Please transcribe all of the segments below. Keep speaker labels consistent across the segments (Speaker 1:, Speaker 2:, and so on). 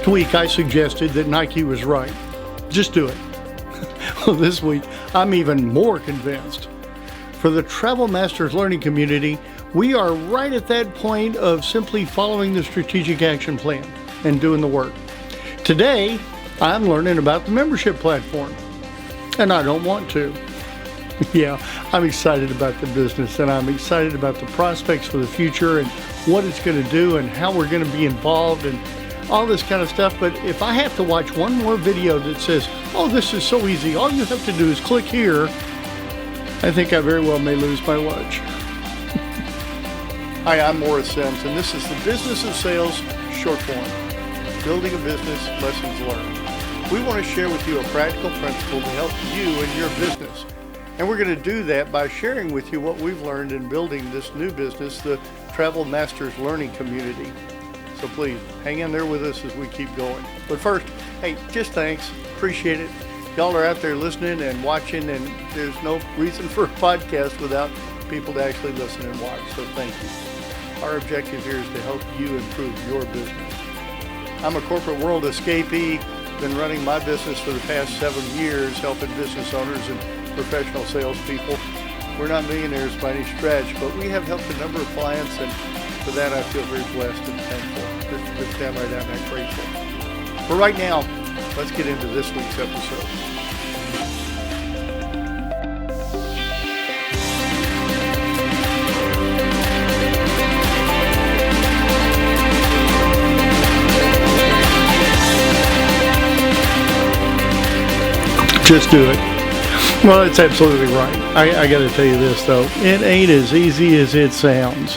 Speaker 1: Last week I suggested that Nike was right. Just do it. Well, this week I'm even more convinced. For the Travel Masters Learning Community, we are right at that point of simply following the strategic action plan and doing the work. Today, I'm learning about the membership platform, and I don't want to. Yeah, I'm excited about the business, and I'm excited about the prospects for the future and what it's going to do and how we're going to be involved and all this kind of stuff. But if I have to watch one more video that says, oh, this is so easy, all you have to do is click here, I think I very well may lose my lunch. Hi, I'm Morris Sims, and this is the Business of Sales short form. Building a business, lessons learned. We want to share with you a practical principle to help you in your business. And we're going to do that by sharing with you what we've learned in building this new business, the Travel Masters Learning Community. So please, hang in there with us as we keep going. But first, hey, just thanks. Appreciate it. Y'all are out there listening and watching, and there's no reason for a podcast without people to actually listen and watch. So thank you. Our objective here is to help you improve your business. I'm a corporate world escapee. Been running my business for the past 7 years, helping business owners and professional salespeople. We're not millionaires by any stretch, but we have helped a number of clients, and for that I feel very blessed and thankful. Just downright out and grateful. But right now, let's get into this week's episode. Just do it. Well, it's absolutely right. I got to tell you this, though. It ain't as easy as it sounds.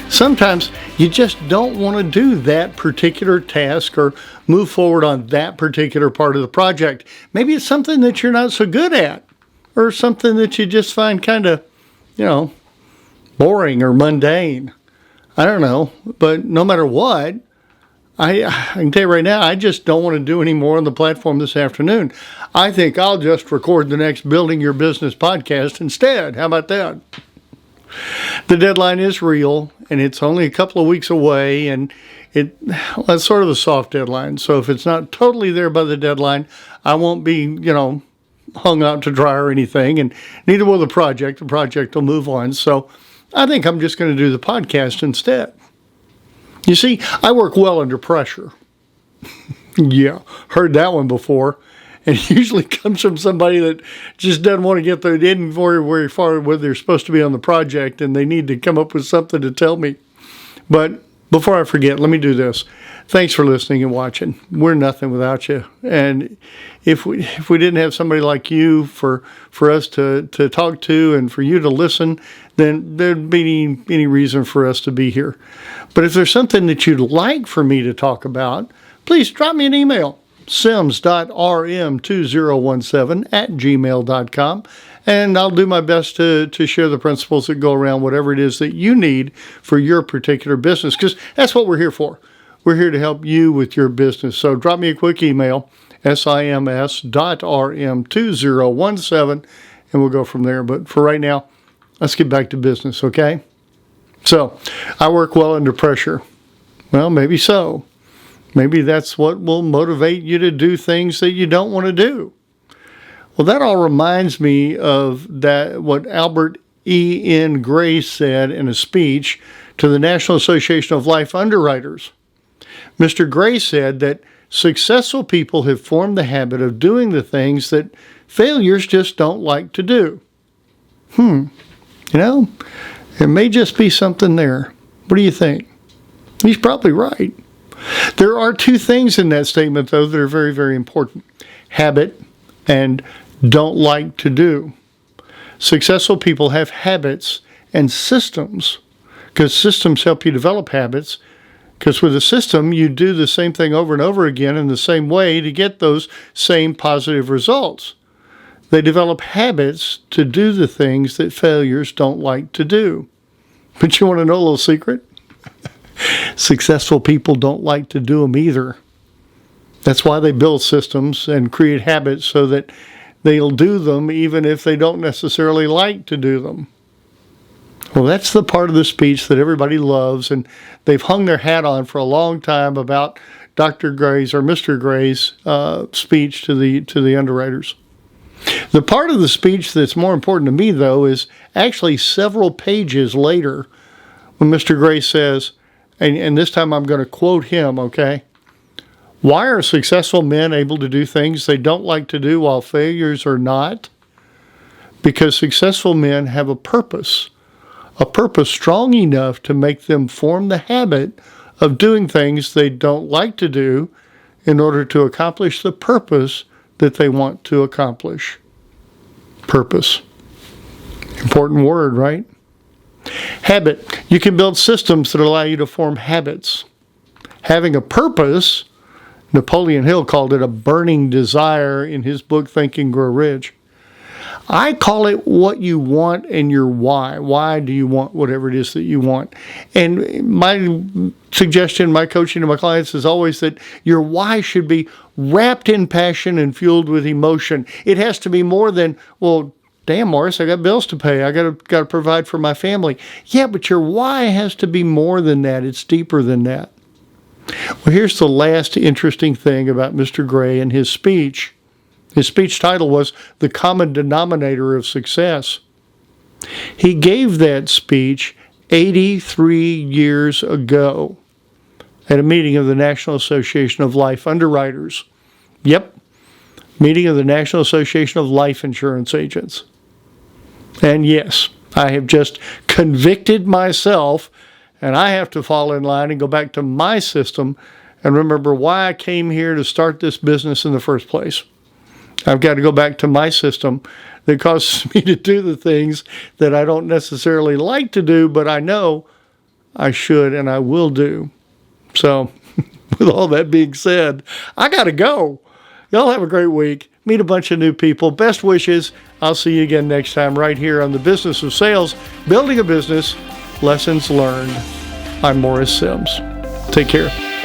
Speaker 1: Sometimes you just don't want to do that particular task or move forward on that particular part of the project. Maybe it's something that you're not so good at, or something that you just find kind of, boring or mundane. I don't know. But no matter what, I can tell you right now, I just don't want to do any more on the platform this afternoon. I think I'll just record the next Building Your Business podcast instead. How about that? The deadline is real, and it's only a couple of weeks away, and it's sort of a soft deadline. So if it's not totally there by the deadline, I won't be, hung out to dry or anything, and neither will the project. The project will move on. So I think I'm just going to do the podcast instead. You see, I work well under pressure. Yeah, heard that one before. And it usually comes from somebody that just doesn't want to get there, in very far where they're supposed to be on the project, and they need to come up with something to tell me. But before I forget, let me do this. Thanks for listening and watching. We're nothing without you. And if we didn't have somebody like you for us to talk to and for you to listen, then there'd be any reason for us to be here. But if there's something that you'd like for me to talk about, please drop me an email, sims.rm2017@gmail.com, and I'll do my best to share the principles that go around whatever it is that you need for your particular business, because that's what we're here for. We're here to help you with your business. So drop me a quick email, sims.rm2017, and we'll go from there. But for right now, let's get back to business, okay? So, I work well under pressure. Well, maybe so. Maybe that's what will motivate you to do things that you don't want to do. Well, that all reminds me of what Albert E.N. Gray said in a speech to the National Association of Life Underwriters. Mr. Gray said that successful people have formed the habit of doing the things that failures just don't like to do. There may just be something there. What do you think? He's probably right. There are two things in that statement, though, that are very, very important. Habit and don't like to do. Successful people have habits and systems, because systems help you develop habits, because with a system, you do the same thing over and over again in the same way to get those same positive results. They develop habits to do the things that failures don't like to do. But you want to know a little secret? Successful people don't like to do them either. That's why they build systems and create habits so that they'll do them even if they don't necessarily like to do them. Well, that's the part of the speech that everybody loves, and they've hung their hat on for a long time about Dr. Gray's or Mr. Gray's speech to the underwriters. The part of the speech that's more important to me, though, is actually several pages later when Mr. Gray says, and this time I'm going to quote him, okay? Why are successful men able to do things they don't like to do while failures are not? Because successful men have a purpose strong enough to make them form the habit of doing things they don't like to do in order to accomplish the purpose that they want to accomplish. Purpose. Important word, right? Habit. You can build systems that allow you to form habits. Having a purpose, Napoleon Hill called it a burning desire in his book, Think and Grow Rich. I call it what you want and your why. Why do you want whatever it is that you want? And my suggestion, my coaching to my clients is always that your why should be wrapped in passion and fueled with emotion. It has to be more than, well, damn, Morris, I got bills to pay. I got to provide for my family. Yeah, but your why has to be more than that. It's deeper than that. Well, here's the last interesting thing about Mr. Gray and his speech. His speech title was The Common Denominator of Success. He gave that speech 83 years ago at a meeting of the National Association of Life Underwriters. Yep, meeting of the National Association of Life Insurance Agents. And yes, I have just convicted myself, and I have to fall in line and go back to my system and remember why I came here to start this business in the first place. I've got to go back to my system that causes me to do the things that I don't necessarily like to do, but I know I should and I will do. So, with all that being said, I got to go. Y'all have a great week. Meet a bunch of new people. Best wishes. I'll see you again next time right here on The Business of Sales, Building a Business, Lessons Learned. I'm Morris Sims. Take care.